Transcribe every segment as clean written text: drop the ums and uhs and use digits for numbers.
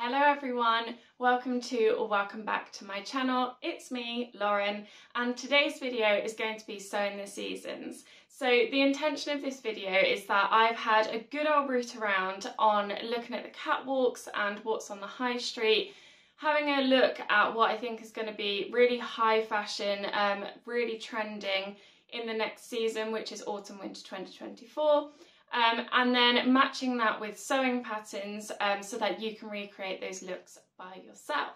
Hello everyone, welcome to or welcome back to my channel. It's me, Lauren, and today's video is going to be sewing the seasons. So the intention of this video is that I've had a good old route around on looking at the catwalks and what's on the high street, having a look at what I think is going to be really high fashion, really trending in the next season, which is autumn-winter 2024. And then matching that with sewing patterns so that you can recreate those looks by yourself.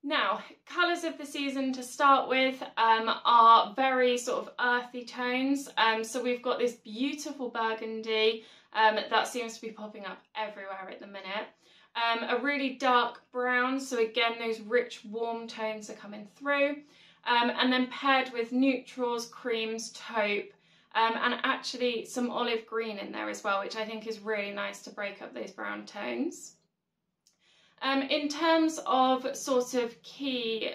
Now, colours of the season to start with are very sort of earthy tones. So we've got this beautiful burgundy that seems to be popping up everywhere at the minute. A really dark brown, so again those rich warm tones are coming through. And then paired with neutrals, creams, taupe, and actually some olive green in there as well, which I think is really nice to break up those brown tones. In terms of sort of key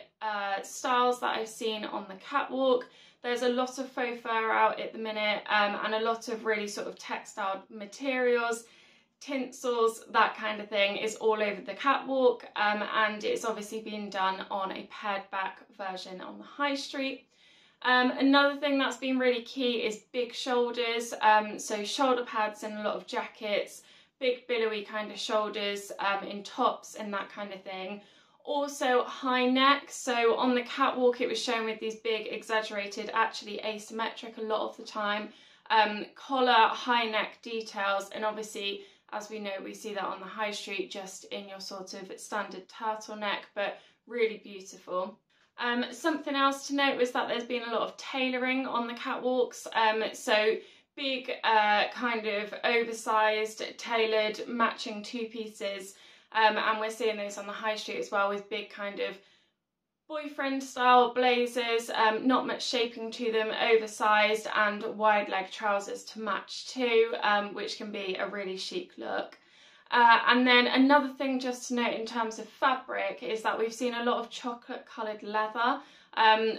styles that I've seen on the catwalk, there's a lot of faux fur out at the minute and a lot of really sort of textile materials, tinsels, that kind of thing is all over the catwalk, and it's obviously been done on a pared back version on the high street. Another thing that's been really key is big shoulders, so shoulder pads in a lot of jackets, big billowy kind of shoulders in tops and that kind of thing. Also high neck, so on the catwalk it was shown with these big exaggerated, actually asymmetric a lot of the time, collar, high neck details, and obviously as we know we see that on the high street just in your sort of standard turtleneck, but really beautiful. Something else to note was that there's been a lot of tailoring on the catwalks, so big kind of oversized tailored matching two pieces, and we're seeing those on the high street as well with big kind of boyfriend style blazers, not much shaping to them, oversized, and wide leg trousers to match too, which can be a really chic look. And then another thing just to note in terms of fabric is that we've seen a lot of chocolate coloured leather.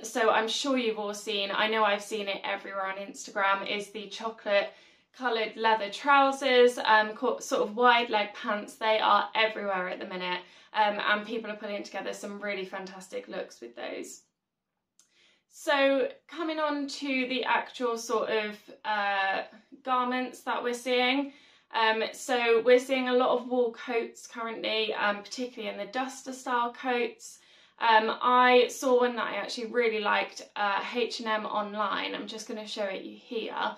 So I'm sure you've all seen, I know I've seen it everywhere on Instagram, is the chocolate coloured leather trousers, sort of wide leg pants. They are everywhere at the minute, and people are putting together some really fantastic looks with those. So coming on to the actual sort of garments that we're seeing. So we're seeing a lot of wool coats currently, particularly in the duster style coats. I saw one that I actually really liked, H&M online. I'm just going to show it you here.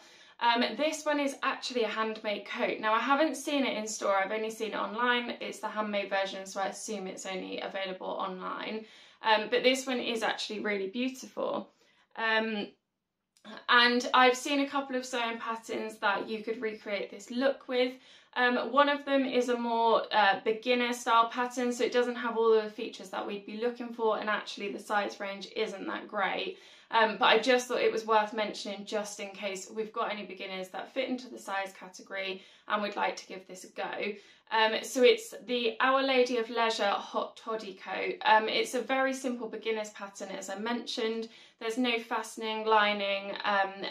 This one is actually a handmade coat. Now I haven't seen it in store, I've only seen it online. It's the handmade version, so I assume it's only available online. But this one is actually really beautiful. And I've seen a couple of sewing patterns that you could recreate this look with. One of them is a more beginner style pattern, so it doesn't have all of the features that we'd be looking for, and actually the size range isn't that great. But I just thought it was worth mentioning just in case we've got any beginners that fit into the size category and would like to give this a go. So it's the Our Lady of Leisure Hot Toddy coat. It's a very simple beginner's pattern, as I mentioned. There's no fastening, lining,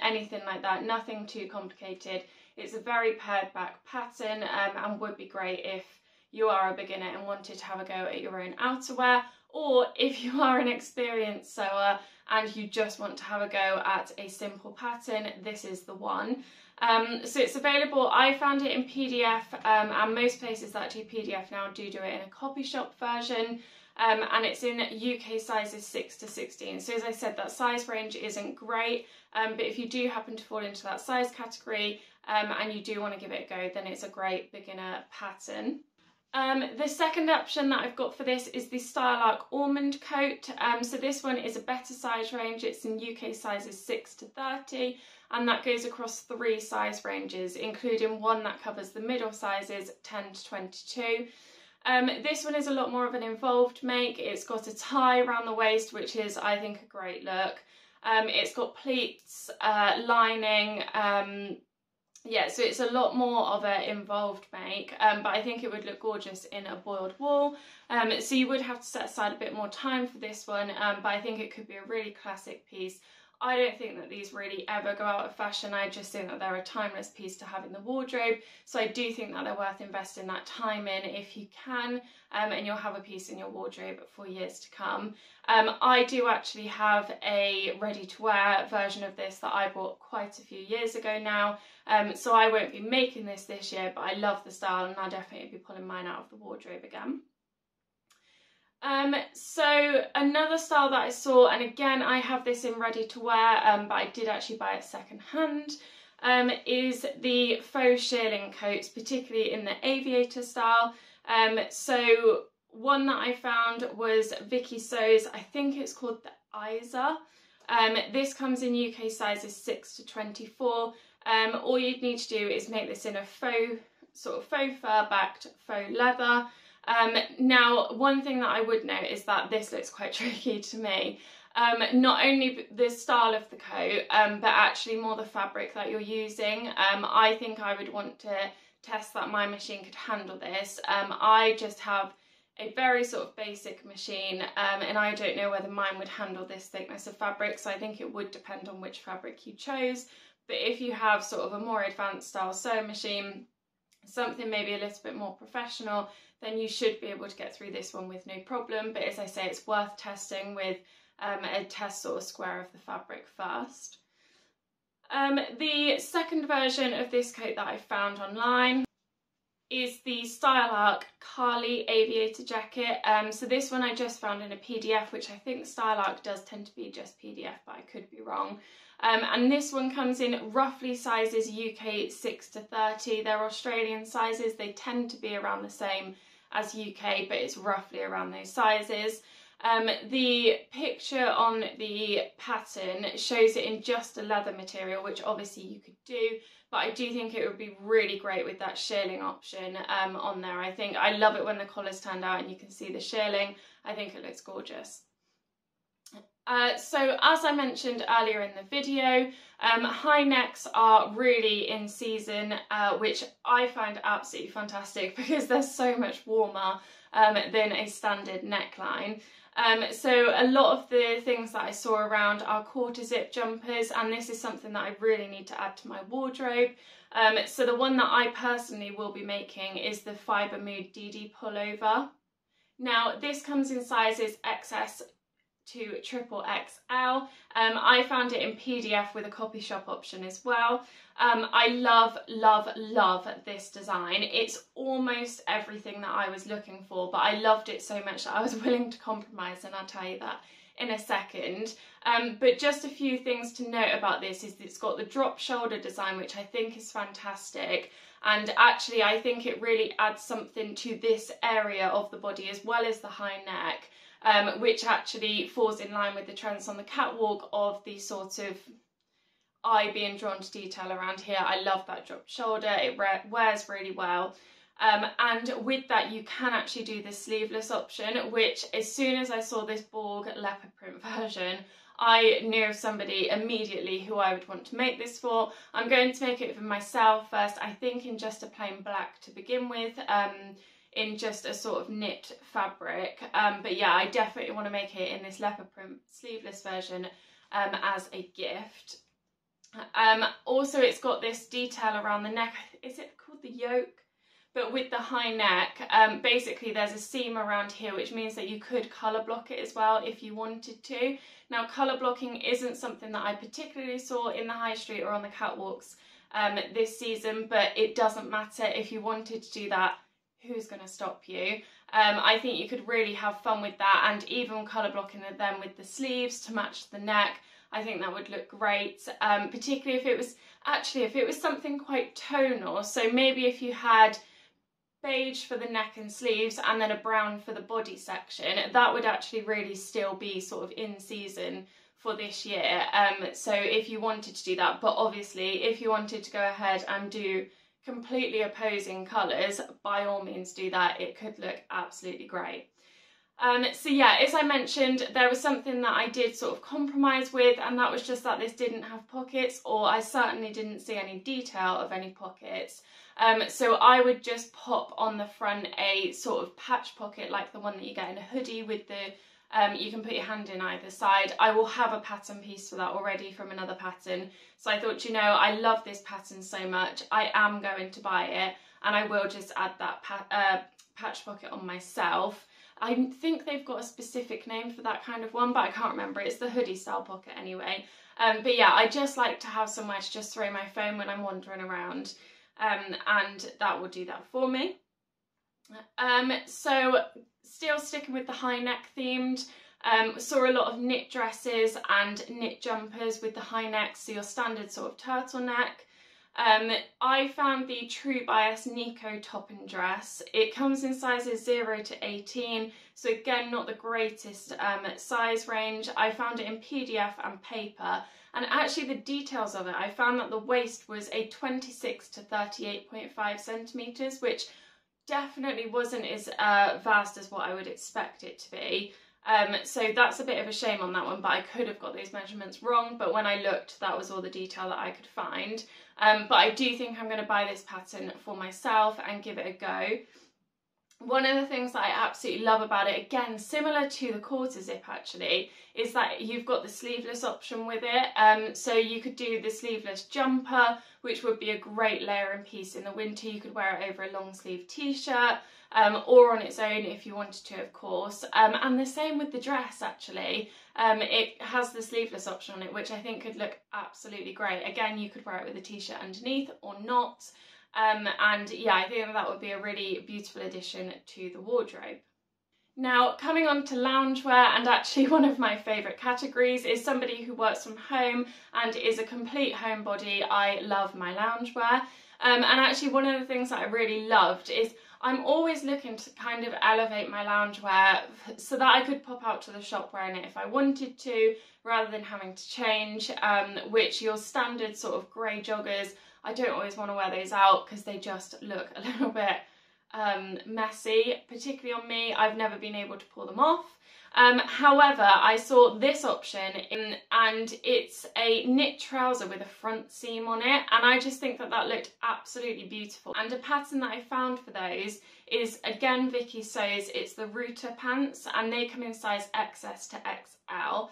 anything like that, nothing too complicated. It's a very pared back pattern and would be great if you are a beginner and wanted to have a go at your own outerwear, or if you are an experienced sewer and you just want to have a go at a simple pattern, this is the one. So it's available, I found it in PDF, and most places that do PDF now do it in a copy shop version, and it's in UK sizes 6 to 16. So as I said, that size range isn't great, but if you do happen to fall into that size category and you do want to give it a go, then it's a great beginner pattern. The second option that I've got for this is the Style Arc Almond Coat. So this one is a better size range. It's in UK sizes 6 to 30, and that goes across 3 size ranges, including one that covers the middle sizes 10 to 22. This one is a lot more of an involved make. It's got a tie around the waist, which is, I think, a great look. It's got pleats, lining, yeah, so it's a lot more of an involved make, but I think it would look gorgeous in a boiled wool. So you would have to set aside a bit more time for this one, but I think it could be a really classic piece I don't think that these really ever go out of fashion. I just think that they're a timeless piece to have in the wardrobe. So I do think that they're worth investing that time in if you can, and you'll have a piece in your wardrobe for years to come. I do actually have a ready-to-wear version of this that I bought quite a few years ago now. So I won't be making this year, but I love the style and I'll definitely be pulling mine out of the wardrobe again. So another style that I saw, and again I have this in ready to wear, but I did actually buy it second hand, is the faux shearling coats, particularly in the Aviator style. So one that I found was Vicky So's, I think it's called the Isa. This comes in UK sizes 6 to 24. All you'd need to do is make this in a faux fur backed faux leather. Now, one thing that I would note is that this looks quite tricky to me. Not only the style of the coat, but actually more the fabric that you're using. I think I would want to test that my machine could handle this. I just have a very sort of basic machine, and I don't know whether mine would handle this thickness of fabric, so I think it would depend on which fabric you chose. But if you have sort of a more advanced style sewing machine, something maybe a little bit more professional, then you should be able to get through this one with no problem. But as I say, it's worth testing with a test sort of square of the fabric first. The second version of this coat that I found online is the Style Arc Harley Aviator jacket. So this one I just found in a PDF, which I think Style Arc does tend to be just PDF, but I could be wrong. And this one comes in roughly sizes UK 6 to 30. They're Australian sizes. They tend to be around the same as UK, but it's roughly around those sizes. The picture on the pattern shows it in just a leather material, which obviously you could do, but I do think it would be really great with that shearling option on there. I love it when the collar's turned out and you can see the shearling. I think it looks gorgeous. So as I mentioned earlier in the video, high necks are really in season, which I find absolutely fantastic because they're so much warmer than a standard neckline. So a lot of the things that I saw around are quarter zip jumpers, and this is something that I really need to add to my wardrobe. So the one that I personally will be making is the Fibre Mood DD pullover. Now this comes in sizes XS to triple XL. I found it in PDF with a copy shop option as well. I love this design. It's almost everything that I was looking for, but I loved it so much that I was willing to compromise, and I'll tell you that in a second. But just a few things to note about this is that it's got the drop shoulder design, which I think is fantastic. And actually I think it really adds something to this area of the body as well as the high neck. Which actually falls in line with the trends on the catwalk of the sort of eye being drawn to detail around here. I love that drop shoulder, it wears really well. And with that you can actually do the sleeveless option, which as soon as I saw this Borg leopard print version, I knew of somebody immediately who I would want to make this for. I'm going to make it for myself first, I think in just a plain black to begin with. In just a sort of knit fabric, but yeah, I definitely want to make it in this leopard print sleeveless version as a gift. Also it's got this detail around the neck, is it called the yoke? But with the high neck, basically there's a seam around here, which means that you could colour block it as well if you wanted to. Now colour blocking isn't something that I particularly saw in the high street or on the catwalks this season, but it doesn't matter. If you wanted to do that, who's going to stop you? I think you could really have fun with that, and even colour blocking them with the sleeves to match the neck. I think that would look great, particularly if it was something quite tonal. So maybe if you had beige for the neck and sleeves and then a brown for the body section, that would actually really still be sort of in season for this year. So if you wanted to do that, but obviously if you wanted to go ahead and do completely opposing colours, by all means do that. It could look absolutely great. So yeah, as I mentioned, there was something that I did sort of compromise with, and that was just that this didn't have pockets, or I certainly didn't see any detail of any pockets. So I would just pop on the front a sort of patch pocket like the one that you get in a hoodie with the You can put your hand in either side. I will have a pattern piece for that already from another pattern. So I thought, you know, I love this pattern so much, I am going to buy it, and I will just add that patch pocket on myself. I think they've got a specific name for that kind of one, but I can't remember. It's the hoodie style pocket anyway. But yeah, I just like to have somewhere to just throw my phone when I'm wandering around, and that will do that for me. So still sticking with the high neck themed, saw a lot of knit dresses and knit jumpers with the high necks, so your standard sort of turtleneck. I found the True Bias Nico top and dress. It comes in sizes 0 to 18, so again not the greatest size range. I found it in PDF and paper, and actually the details of it, I found that the waist was a 26 to 38.5 centimetres, which definitely wasn't as vast as what I would expect it to be. So that's a bit of a shame on that one, but I could have got those measurements wrong, but when I looked, that was all the detail that I could find. But I do think I'm going to buy this pattern for myself and give it a go. One of the things that I absolutely love about it, again similar to the quarter zip actually, is that you've got the sleeveless option with it. So you could do the sleeveless jumper, which would be a great layering piece in the winter. You could wear it over a long sleeve t-shirt, or on its own if you wanted to, of course. And the same with the dress actually. It has the sleeveless option on it, which I think could look absolutely great. Again, you could wear it with a t-shirt underneath or not. And yeah, I think that would be a really beautiful addition to the wardrobe. Now, coming on to loungewear, and actually one of my favourite categories, is somebody who works from home and is a complete homebody. I love my loungewear. And actually one of the things that I really loved is I'm always looking to kind of elevate my loungewear so that I could pop out to the shop wearing it if I wanted to, rather than having to change, which your standard sort of grey joggers, I don't always want to wear those out because they just look a little bit messy, particularly on me. I've never been able to pull them off. However, I saw this option and it's a knit trouser with a front seam on it, and I just think that that looked absolutely beautiful. And a pattern that I found for those is again Vicky Sews. It's the Router pants, and they come in size XS to XL.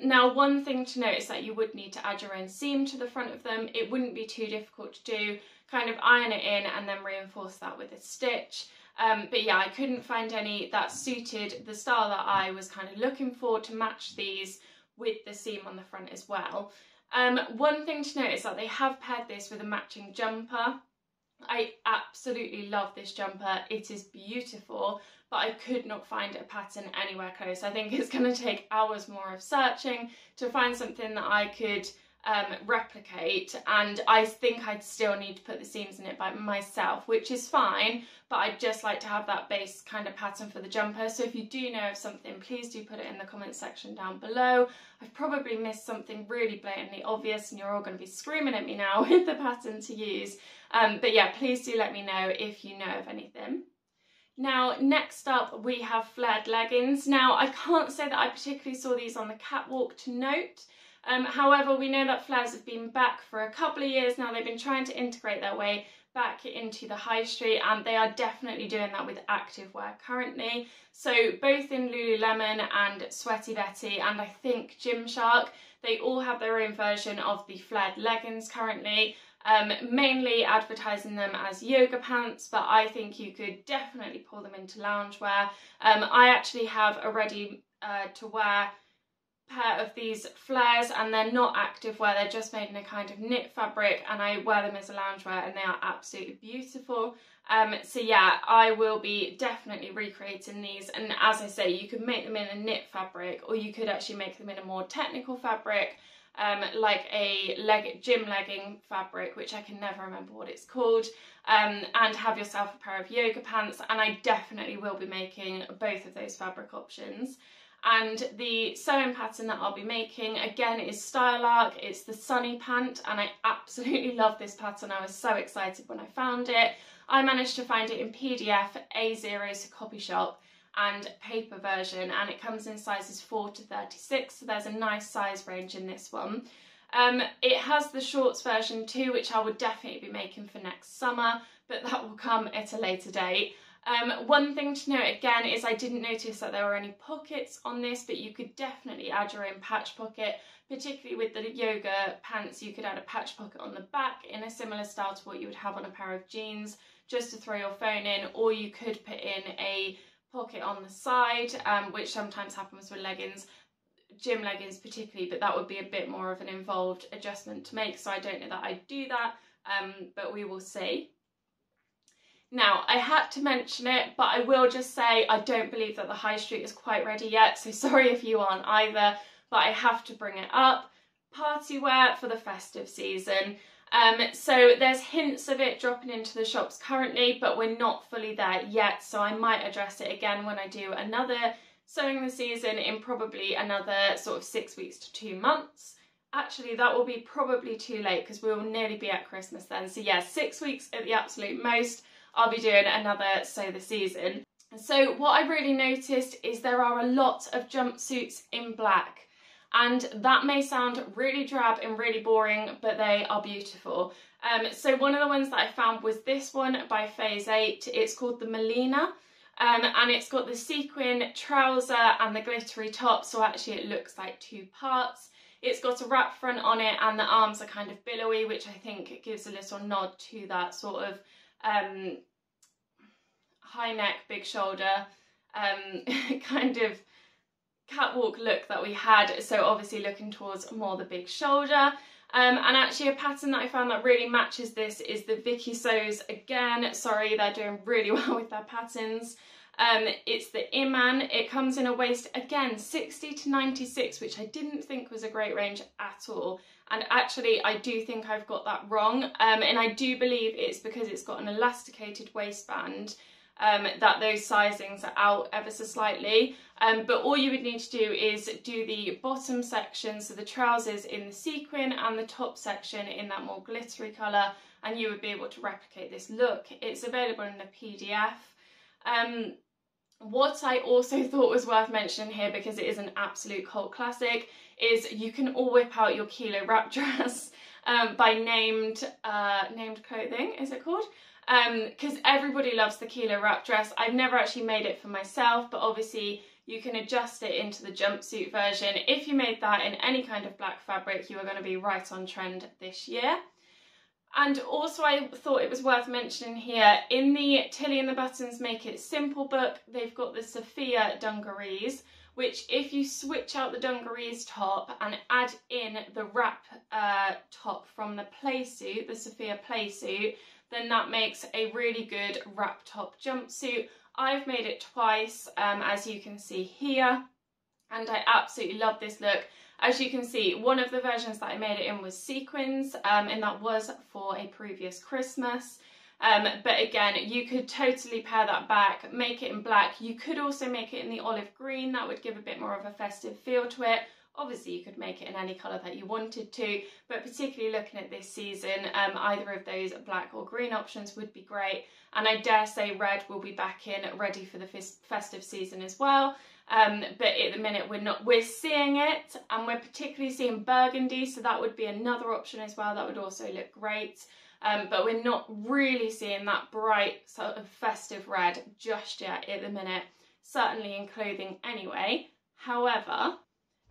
Now one thing to note is that you would need to add your own seam to the front of them. It wouldn't be too difficult to do, kind of iron it in and then reinforce that with a stitch. But yeah, I couldn't find any that suited the style that I was kind of looking for to match these with the seam on the front as well. One thing to note is that they have paired this with a matching jumper. I absolutely love this jumper. It is beautiful, but I could not find a pattern anywhere close. I think it's going to take hours more of searching to find something that I could replicate, and I think I'd still need to put the seams in it by myself, which is fine, but I'd just like to have that base kind of pattern for the jumper. So if you do know of something, please do put it in the comment section down below. I've probably missed something really blatantly obvious and you're all going to be screaming at me now with the pattern to use, but yeah, please do let me know if you know of anything. Now, next up we have flared leggings. Now, I can't say that I particularly saw these on the catwalk to note. However, we know that flares have been back for a couple of years now. They've been trying to integrate their way back into the high street, and they are definitely doing that with activewear currently. So both in Lululemon and Sweaty Betty, and I think Gymshark, they all have their own version of the flared leggings currently. Mainly advertising them as yoga pants, but I think you could definitely pull them into loungewear. I actually have a ready to wear pair of these flares, and they're not activewear, they're just made in a kind of knit fabric, and I wear them as a loungewear and they are absolutely beautiful. So yeah, I will be definitely recreating these, and as I say, you could make them in a knit fabric, or you could actually make them in a more technical fabric, like a gym legging fabric, which I can never remember what it's called, and have yourself a pair of yoga pants, and I definitely will be making both of those fabric options. And the sewing pattern that I'll be making, again, is Style Arc. It's the Sunny Pant, and I absolutely love this pattern. I was so excited when I found it. I managed to find it in PDF, A0 to copy shop, and paper version, and it comes in sizes 4 to 36, so there's a nice size range in this one. It has the shorts version too, which I would definitely be making for next summer, but that will come at a later date. One thing to note again is I didn't notice that there were any pockets on this, but you could definitely add your own patch pocket, particularly with the yoga pants. You could add a patch pocket on the back in a similar style to what you would have on a pair of jeans, just to throw your phone in, or you could put in a pocket on the side, which sometimes happens with leggings, gym leggings particularly, but that would be a bit more of an involved adjustment to make, so I don't know that I'd do that, but we will see. Now, I had to mention it, but I will just say I don't believe that the high street is quite ready yet, so sorry if you aren't either, but I have to bring it up. Party wear for the festive season. So there's hints of it dropping into the shops currently, but we're not fully there yet, so I might address it again when I do another sewing the season in probably another sort of 6 weeks to 2 months. Actually, that will be probably too late because we will nearly be at Christmas then. So yeah, 6 weeks at the absolute most, I'll be doing another sew the season. So what I really noticed is there are a lot of jumpsuits in black. And that may sound really drab and really boring, but they are beautiful. So one of the ones that I found was this one by Phase 8. It's called the Melina, and it's got the sequin trouser and the glittery top, so actually it looks like 2 parts. It's got a wrap front on it, and the arms are kind of billowy, which I think gives a little nod to that sort of high neck, big shoulder kind of catwalk look that we had, so obviously looking towards more the big shoulder. And actually a pattern that I found that really matches this is the Vicky Sews again. Sorry, they're doing really well with their patterns. It's the Iman. It comes in a waist, again, 60 to 96, which I didn't think was a great range at all. And actually, I do think I've got that wrong. And I do believe it's because it's got an elasticated waistband that those sizings are out ever so slightly. But all you would need to do is do the bottom section, so the trousers in the sequin, and the top section in that more glittery colour, and you would be able to replicate this look. It's available in the PDF. What I also thought was worth mentioning here, because it is an absolute cult classic, is you can all whip out your Kilo wrap dress by Named Clothing, is it called? Because everybody loves the Kilo wrap dress. I've never actually made it for myself, but obviously you can adjust it into the jumpsuit version. If you made that in any kind of black fabric, you are going to be right on trend this year. And also I thought it was worth mentioning here, in the Tilly and the Buttons Make It Simple book, they've got the Sophia dungarees, which if you switch out the dungarees top and add in the wrap top from the play suit, the Sophia play suit, then that makes a really good wrap top jumpsuit. I've made it twice, as you can see here, and I absolutely love this look. As you can see, one of the versions that I made it in was sequins, and that was for a previous Christmas. But again, you could totally pair that back, make it in black. You could also make it in the olive green. That would give a bit more of a festive feel to it. Obviously, you could make it in any colour that you wanted to, but particularly looking at this season, either of those black or green options would be great. And I dare say red will be back in, ready for the festive season as well. But at the minute we're seeing it, and we're particularly seeing burgundy, so that would be another option as well. That would also look great. But we're not really seeing that bright sort of festive red just yet at the minute, certainly in clothing anyway. However,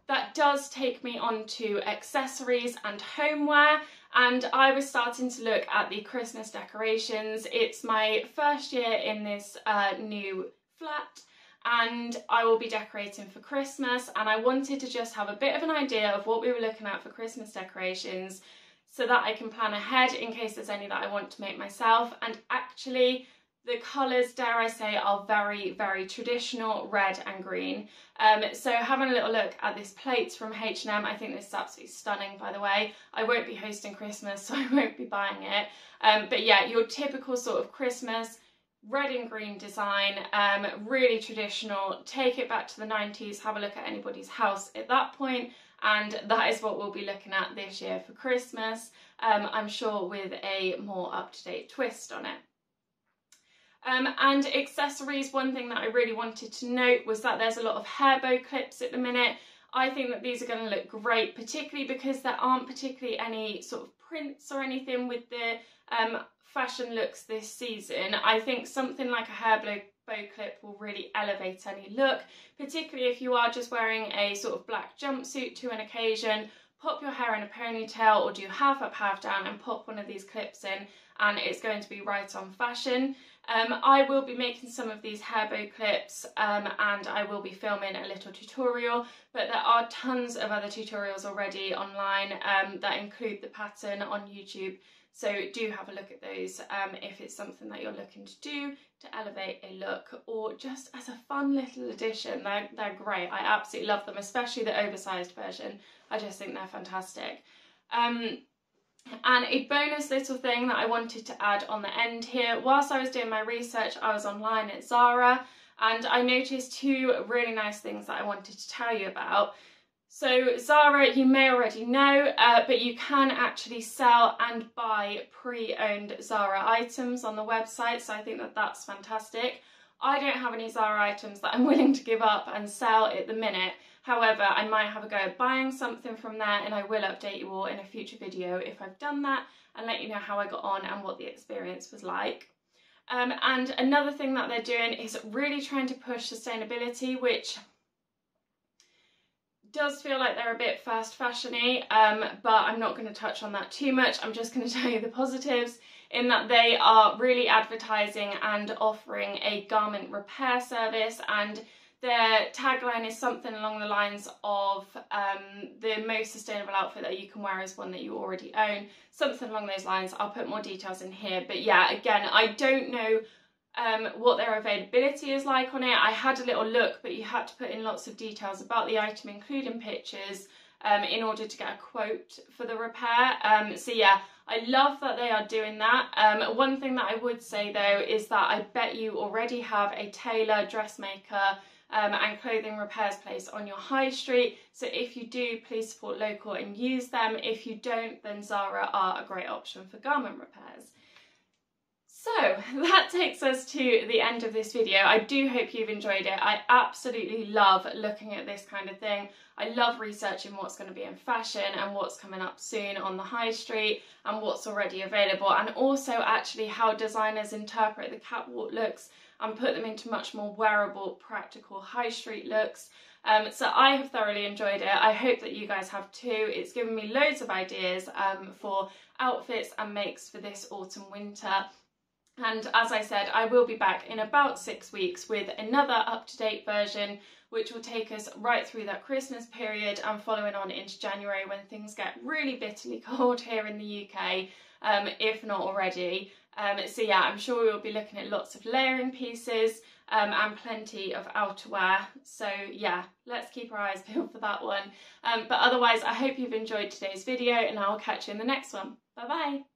that does take me on to accessories and homeware, and I was starting to look at the Christmas decorations. It's my first year in this new flat, and I will be decorating for Christmas, and I wanted to just have a bit of an idea of what we were looking at for Christmas decorations so that I can plan ahead in case there's any that I want to make myself. And actually the colours, dare I say, are very, very traditional, red and green. So having a little look at this plate from H&M, I think this is absolutely stunning, by the way. I won't be hosting Christmas, so I won't be buying it. But yeah, your typical sort of Christmas red and green design, really traditional. Take it back to the 90s, have a look at anybody's house at that point, and that is what we'll be looking at this year for Christmas, I'm sure with a more up-to-date twist on it. And accessories, one thing that I really wanted to note was that there's a lot of Hairbow clips at the minute. I think that these are going to look great, particularly because there aren't particularly any sort of prints or anything with the fashion looks this season, I think something like a Hairbow clip will really elevate any look, particularly if you are just wearing a sort of black jumpsuit to an occasion. Pop your hair in a ponytail or do half up, half down and pop one of these clips in, and it's going to be right on fashion. I will be making some of these Hairbow clips and I will be filming a little tutorial, but there are tons of other tutorials already online that include the pattern on YouTube. So do have a look at those if it's something that you're looking to do to elevate a look or just as a fun little addition. They're great. I absolutely love them, especially the oversized version. I just think they're fantastic. And a bonus little thing that I wanted to add on the end here, whilst I was doing my research, I was online at Zara and I noticed two really nice things that I wanted to tell you about. So Zara, you may already know, but you can actually sell and buy pre-owned Zara items on the website, so I think that that's fantastic. I don't have any Zara items that I'm willing to give up and sell at the minute. However, I might have a go at buying something from there, and I will update you all in a future video if I've done that and let you know how I got on and what the experience was like. And another thing that they're doing is really trying to push sustainability, which does feel like they're a bit fast fashion-y, but I'm not going to touch on that too much. I'm just going to tell you the positives, in that they are really advertising and offering a garment repair service, and their tagline is something along the lines of the most sustainable outfit that you can wear is one that you already own, something along those lines. I'll put more details in here, but yeah, again, I don't know what their availability is like on it. I had a little look, but you had to put in lots of details about the item, including pictures, in order to get a quote for the repair. So yeah, I love that they are doing that. One thing that I would say though is that I bet you already have a tailor, dressmaker and clothing repairs place on your high street. So if you do, please support local and use them. If you don't, then Zara are a great option for garment repairs. So that takes us to the end of this video. I do hope you've enjoyed it. I absolutely love looking at this kind of thing. I love researching what's going to be in fashion and what's coming up soon on the high street and what's already available, and also actually how designers interpret the catwalk looks and put them into much more wearable, practical high street looks. So I have thoroughly enjoyed it. I hope that you guys have too. It's given me loads of ideas for outfits and makes for this autumn winter. And as I said, I will be back in about 6 weeks with another up-to-date version, which will take us right through that Christmas period and following on into January when things get really bitterly cold here in the UK, if not already. So yeah, I'm sure we'll be looking at lots of layering pieces and plenty of outerwear. So yeah, let's keep our eyes peeled for that one. But otherwise, I hope you've enjoyed today's video and I'll catch you in the next one. Bye bye!